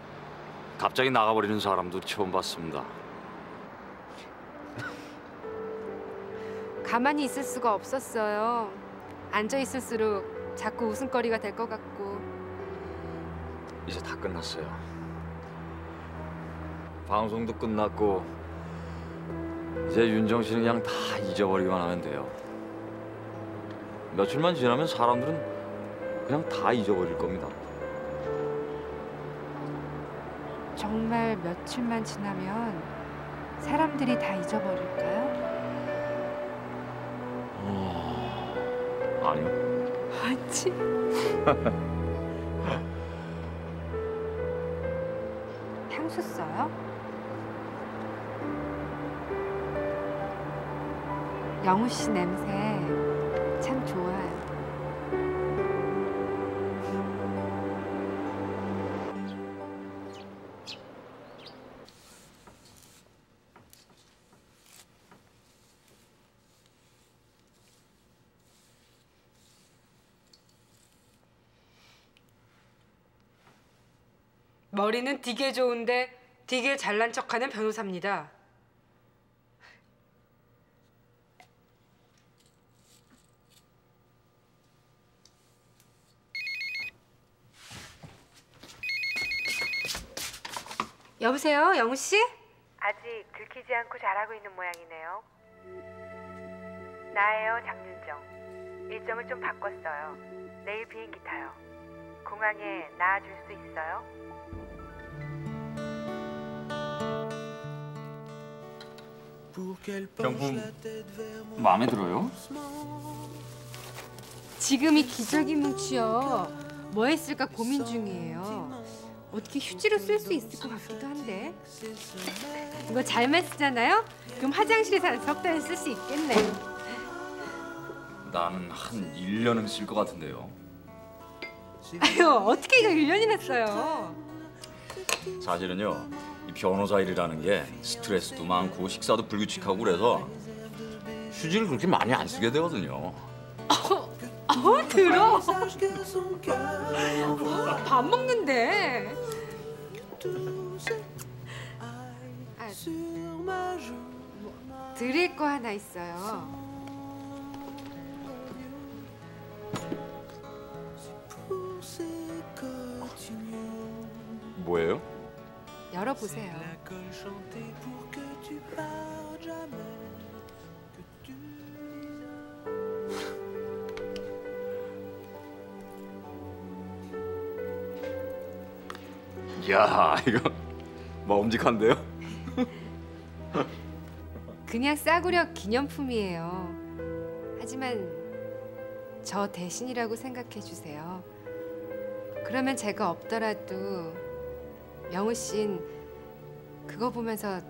갑자기 나가버리는 사람도 처음 봤습니다. 가만히 있을 수가 없었어요. 앉아 있을수록 자꾸 웃음거리가 될 것 같고. 이제 다 끝났어요. 방송도 끝났고 이제 윤정 씨는 그냥 다 잊어버리기만 하면 돼요. 며칠만 지나면 사람들은 그냥 다 잊어버릴 겁니다. 정말 며칠만 지나면 사람들이 다 잊어버릴까요? 아니요. 아치. 향수 써요? 영우 씨 냄새 참 좋아요. 머리는 되게 좋은데 되게 잘난 척하는 변호사입니다. 여보세요, 영우 씨? 아직 들키지 않고 잘하고 있는 모양이네요. 나예요, 장윤정. 일정을 좀 바꿨어요. 내일 비행기 타요. 공항에 나와줄 수 있어요? 경품 마음에 들어요? 지금이 기저귀뭉치요. 뭐 했을까 고민 중이에요. 어떻게 휴지로 쓸 수 있을 것 같기도 한데. 이거 잘만 쓰잖아요? 그럼 화장실에서 한 석 달 쓸 수 있겠네. 나는 한 1년은 쓸 것 같은데요. 아유, 어떻게 이거 1년이나 써요? 사실은요, 이 변호사 일이라는 게 스트레스도 많고 식사도 불규칙하고 그래서 휴지를 그렇게 많이 안 쓰게 되거든요. 들어. 밥 먹는데. 드릴 거 하나 있어요. 뭐예요? 열어보세요. 이야, 이거 먹음직한데요? 그냥 싸구려 기념품이에요. 하지만 저 대신이라고 생각해 주세요. 그러면 제가 없더라도 영우 씨는 그거 보면서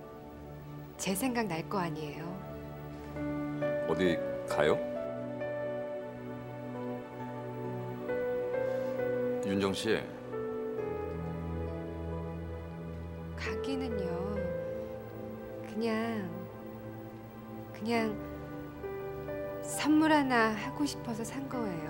제 생각 날 거 아니에요. 어디 가요? 윤정 씨. 가기는요. 그냥 선물 하나 하고 싶어서 산 거예요.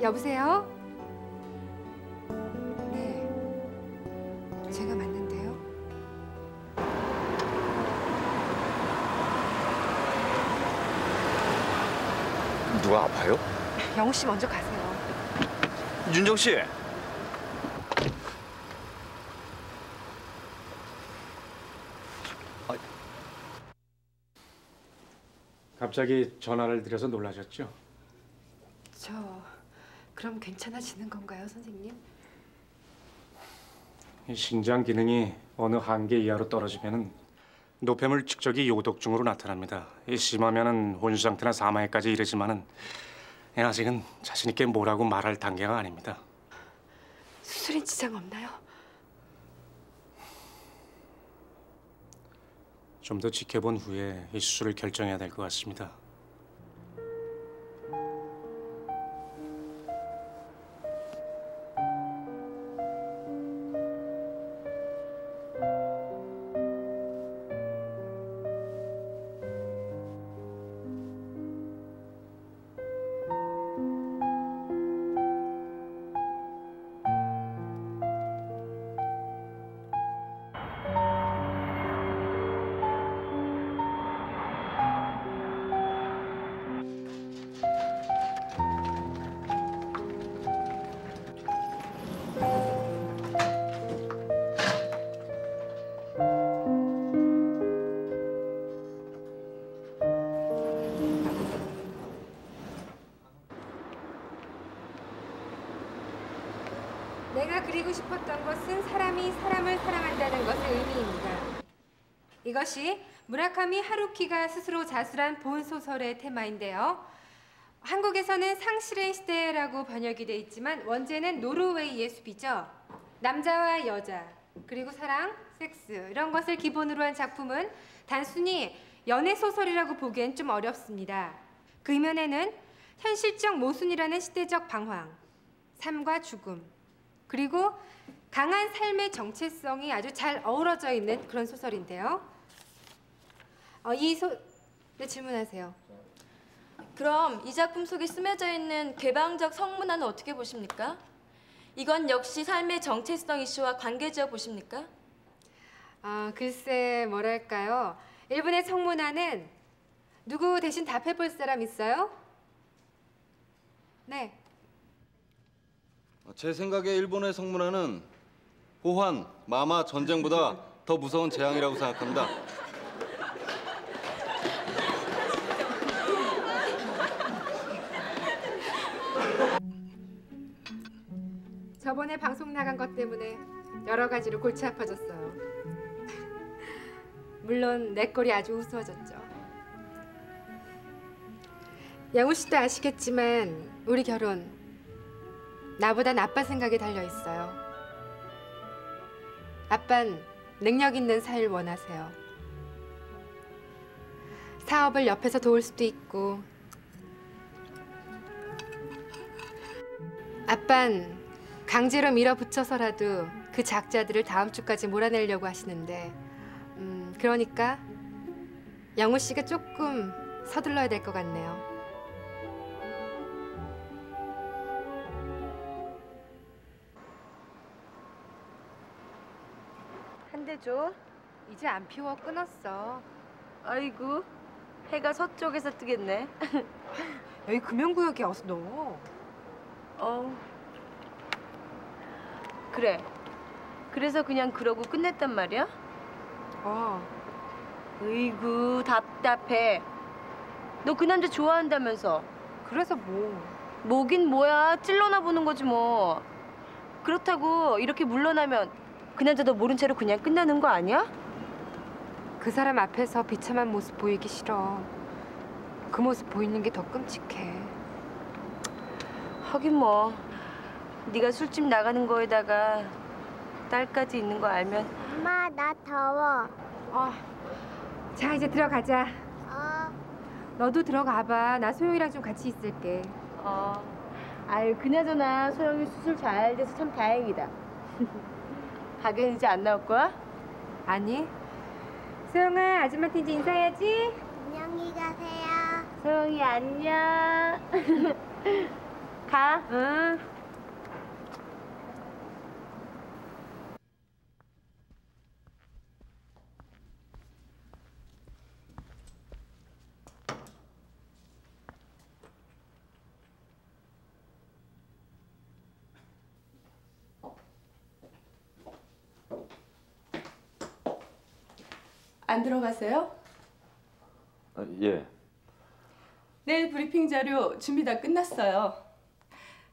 여보세요? 네, 제가 맞는데요. 누가 아파요? 영우 씨 먼저 가세요. 윤정 씨. 갑자기 전화를 드려서 놀라셨죠? 그럼 괜찮아지는 건가요, 선생님? 이 신장 기능이 어느 한계 이하로 떨어지면은 노폐물 축적이 요독증으로 나타납니다. 심하면은 혼수 상태나 사망에까지 이르지만은 아직은 자신 있게 뭐라고 말할 단계가 아닙니다. 수술엔 지장 없나요? 좀 더 지켜본 후에 이 수술을 결정해야 될 것 같습니다. 내가 그리고 싶었던 것은 사람이 사람을 사랑한다는 것의 의미입니다. 이것이 무라카미 하루키가 스스로 자수한 본 소설의 테마인데요. 한국에서는 상실의 시대라고 번역이 돼 있지만 원제는 노르웨이의 숲이죠. 남자와 여자, 그리고 사랑, 섹스 이런 것을 기본으로 한 작품은 단순히 연애 소설이라고 보기엔 좀 어렵습니다. 그 이면에는 현실적 모순이라는 시대적 방황, 삶과 죽음, 그리고 강한 삶의 정체성이 아주 잘 어우러져 있는 그런 소설인데요. 네, 질문하세요. 그럼 이 작품 속에 스며져 있는 개방적 성문화는 어떻게 보십니까? 이건 역시 삶의 정체성 이슈와 관계지어 보십니까? 글쎄 뭐랄까요. 일본의 성문화는 누구 대신 답해볼 사람 있어요? 네. 제 생각에 일본의 성문화는 호환, 마마, 전쟁보다 더 무서운 재앙이라고 생각합니다. 저번에 방송 나간 것 때문에 여러 가지로 골치 아파졌어요. 물론 내 꼴이 아주 우스워졌죠. 영우 씨도 아시겠지만 우리 결혼 나보단 아빠 생각이 달려 있어요. 아빤 능력 있는 사위를 원하세요. 사업을 옆에서 도울 수도 있고, 아빤 강제로 밀어붙여서라도 그 작자들을 다음 주까지 몰아내려고 하시는데, 그러니까 영우 씨가 조금 서둘러야 될 것 같네요. 한 대 줘. 이제 안 피워, 끊었어. 아이고, 해가 서쪽에서 뜨겠네. 여기 금연구역이야, 어서 넣어. 그래. 그래서 그냥 그러고 끝냈단 말이야? 으이구, 답답해. 너 그 남자 좋아한다면서. 그래서 뭐? 뭐긴 뭐야. 찔러나 보는 거지 뭐. 그렇다고 이렇게 물러나면 그 남자 너 모른 채로 그냥 끝나는 거 아니야? 그 사람 앞에서 비참한 모습 보이기 싫어. 그 모습 보이는 게 더 끔찍해. 하긴 뭐. 네가 술집 나가는 거에다가 딸까지 있는 거 알면. 엄마, 나 더워. 자, 이제 들어가자. 너도 들어가봐. 나 소영이랑 좀 같이 있을게. 아유, 그나저나 소영이 수술 잘 돼서 참 다행이다. 가게는 이제 안 나올 거야? 아니. 소영아, 아줌마한테 이제 인사해야지. 안녕히 가세요. 소영이 안녕. 가. 응. 안 들어가세요? 예. 내일 브리핑 자료 준비 다 끝났어요.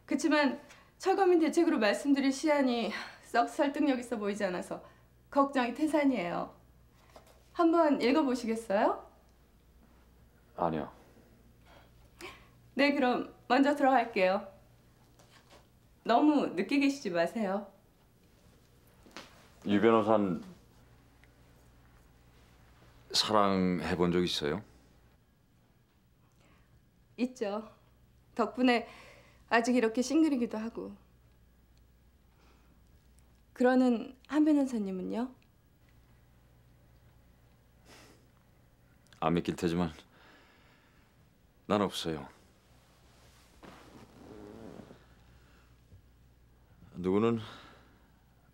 그치만 철거민 대책으로 말씀드릴 시안이 썩 설득력 있어 보이지 않아서 걱정이 태산이에요. 한번 읽어보시겠어요? 아니요. 네, 그럼 먼저 들어갈게요. 너무 늦게 계시지 마세요. 유 변호사는 사랑해 본 적 있어요? 있죠. 덕분에 아직 이렇게 싱글이기도 하고. 그러는 한 변호사님은요? 안 믿길 테지만 난 없어요. 누구는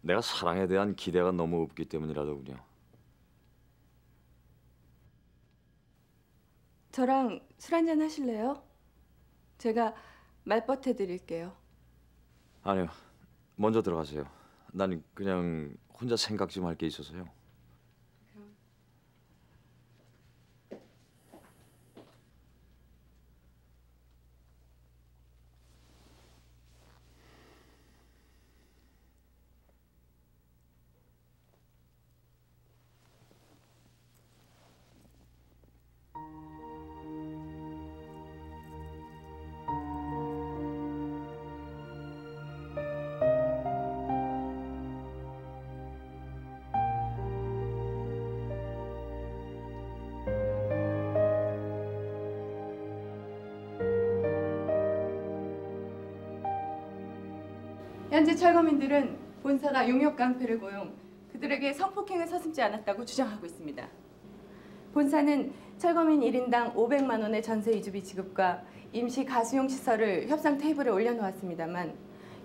내가 사랑에 대한 기대가 너무 없기 때문이라더군요. 저랑 술 한잔 하실래요? 제가 말벗해 드릴게요. 아니요. 먼저 들어가세요. 난 그냥 혼자 생각 좀 할 게 있어서요. 현재 철거민들은 본사가 용역 깡패를 고용, 그들에게 성폭행을 서슴지 않았다고 주장하고 있습니다. 본사는 철거민 1인당 500만 원의 전세 이주비 지급과 임시 가수용 시설을 협상 테이블에 올려놓았습니다만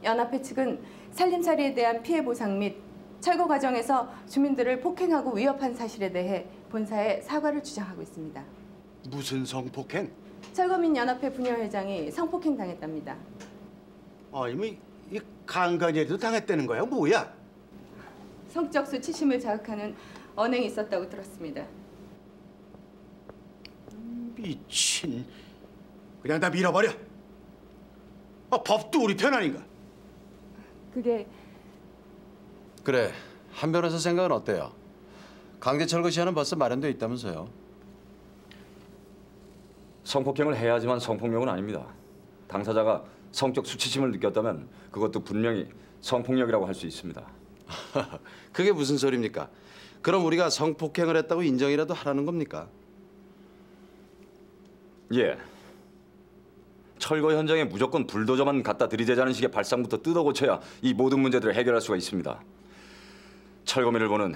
연합회 측은 살림살이에 대한 피해 보상 및 철거 과정에서 주민들을 폭행하고 위협한 사실에 대해 본사에 사과를 주장하고 있습니다. 무슨 성폭행? 철거민 연합회 부녀회장이 성폭행 당했답니다. 아니 뭐 이 강간이라도 당했다는 거야? 뭐야? 성적 수치심을 자극하는 언행이 있었다고 들었습니다. 미친. 그냥 다 밀어버려. 법도 우리 편 아닌가? 그게 그래, 한 변호사 생각은 어때요? 강제철거 시한은 벌써 마련돼 있다면서요? 성폭행을 해야지만 성폭력은 아닙니다. 당사자가 성적 수치심을 느꼈다면 그것도 분명히 성폭력이라고 할 수 있습니다. 그게 무슨 소리입니까? 그럼 우리가 성폭행을 했다고 인정이라도 하라는 겁니까? 예. 철거 현장에 무조건 불도저만 갖다 들이대자는 식의 발상부터 뜯어 고쳐야 이 모든 문제들을 해결할 수가 있습니다. 철거민을 보는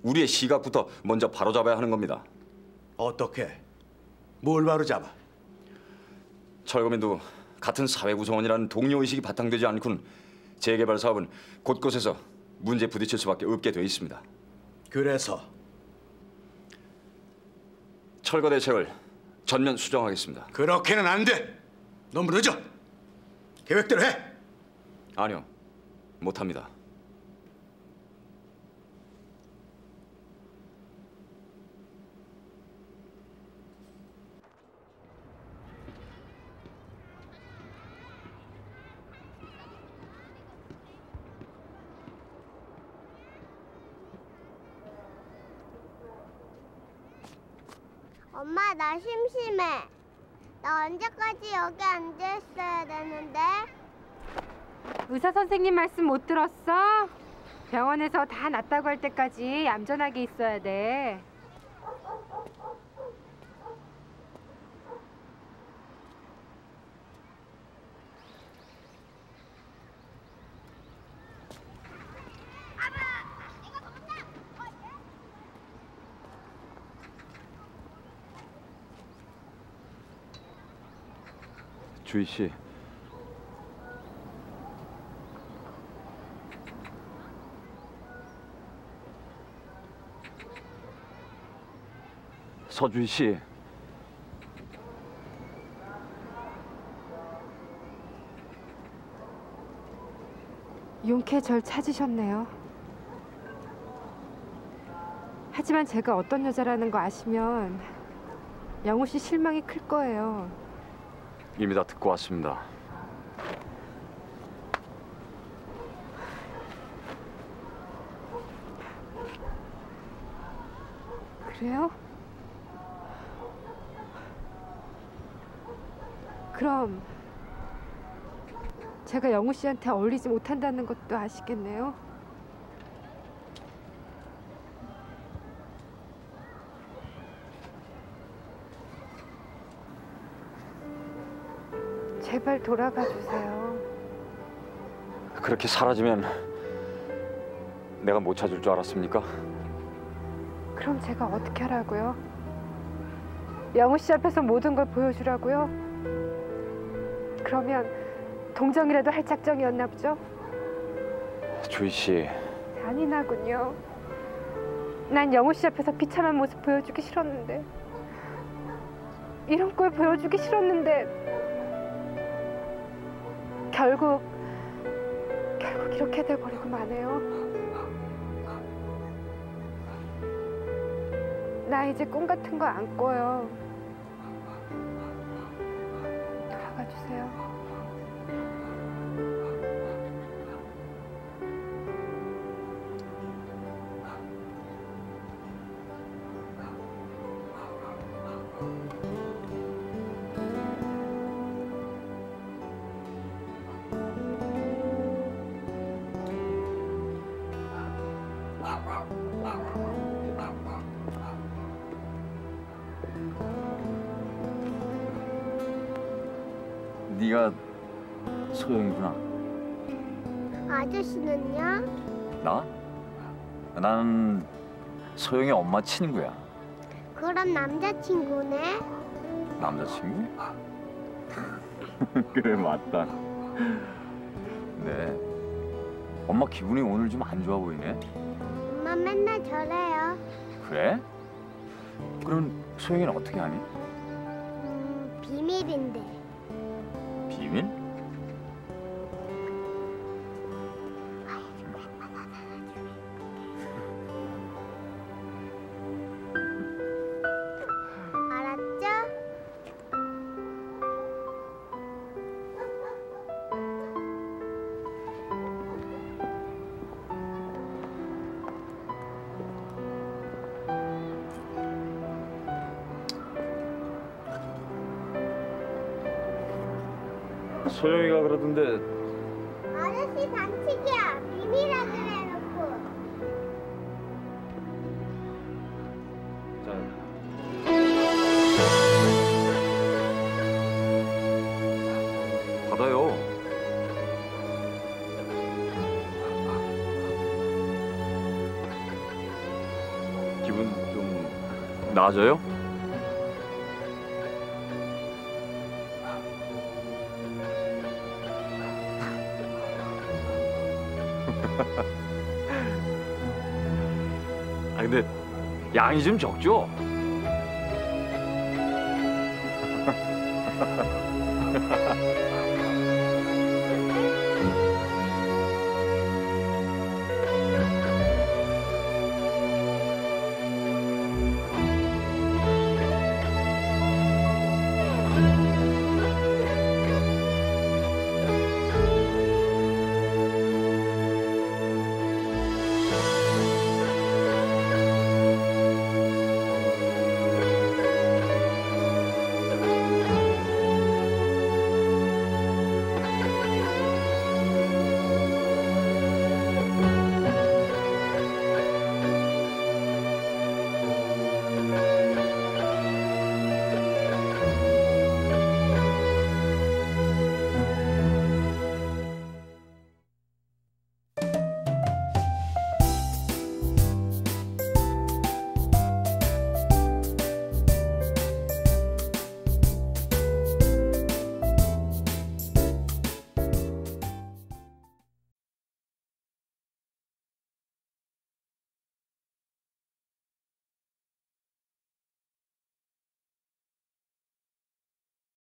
우리의 시각부터 먼저 바로잡아야 하는 겁니다. 어떻게? 뭘 바로잡아? 철거민도 같은 사회 구성원이라는 동료의식이 바탕되지 않고는 재개발 사업은 곳곳에서 문제에 부딪힐 수밖에 없게 돼 있습니다. 그래서? 철거 대책을 전면 수정하겠습니다. 그렇게는 안 돼. 너무 늦어. 계획대로 해. 아니요. 못합니다. 엄마, 나 심심해. 나 언제까지 여기 앉아 있어야 되는데? 의사 선생님 말씀 못 들었어? 병원에서 다 낫다고 할 때까지 얌전하게 있어야 돼. 주희 씨. 서주희 씨. 용케 절 찾으셨네요. 하지만 제가 어떤 여자라는 거 아시면 영우 씨 실망이 클 거예요. 이미 다 듣고 왔습니다. 그래요? 그럼 제가 영우 씨한테 어울리지 못한다는 것도 아시겠네요? 제발 돌아가 주세요. 그렇게 사라지면 내가 못 찾을 줄 알았습니까? 그럼 제가 어떻게 하라고요? 영우 씨 앞에서 모든 걸 보여주라고요? 그러면 동정이라도 할 작정이었나 보죠? 조이 씨, 잔인하군요. 난 영우 씨 앞에서 비참한 모습 보여주기 싫었는데, 이런 걸 보여주기 싫었는데 결국 이렇게 돼버리고 마네요. 나 이제 꿈 같은 거 안 꿔요. 돌아가 주세요. 네가 소영이구나. 아저씨는요? 나? 난 소영이 엄마 친구야. 그럼 남자친구네? 남자친구? 그래, 맞다. 네. 엄마 기분이 오늘 좀 안 좋아 보이네. 엄마 맨날 저래요. 그래? 그럼 소영이는 어떻게 하니? 비밀인데. 비밀? 알았죠? 소영이가 그러던데 아저씨 반칙이야. 비밀이라 그래놓고. 받아요. 기분 좀 나아져요? 아 근데 양이 좀 적죠?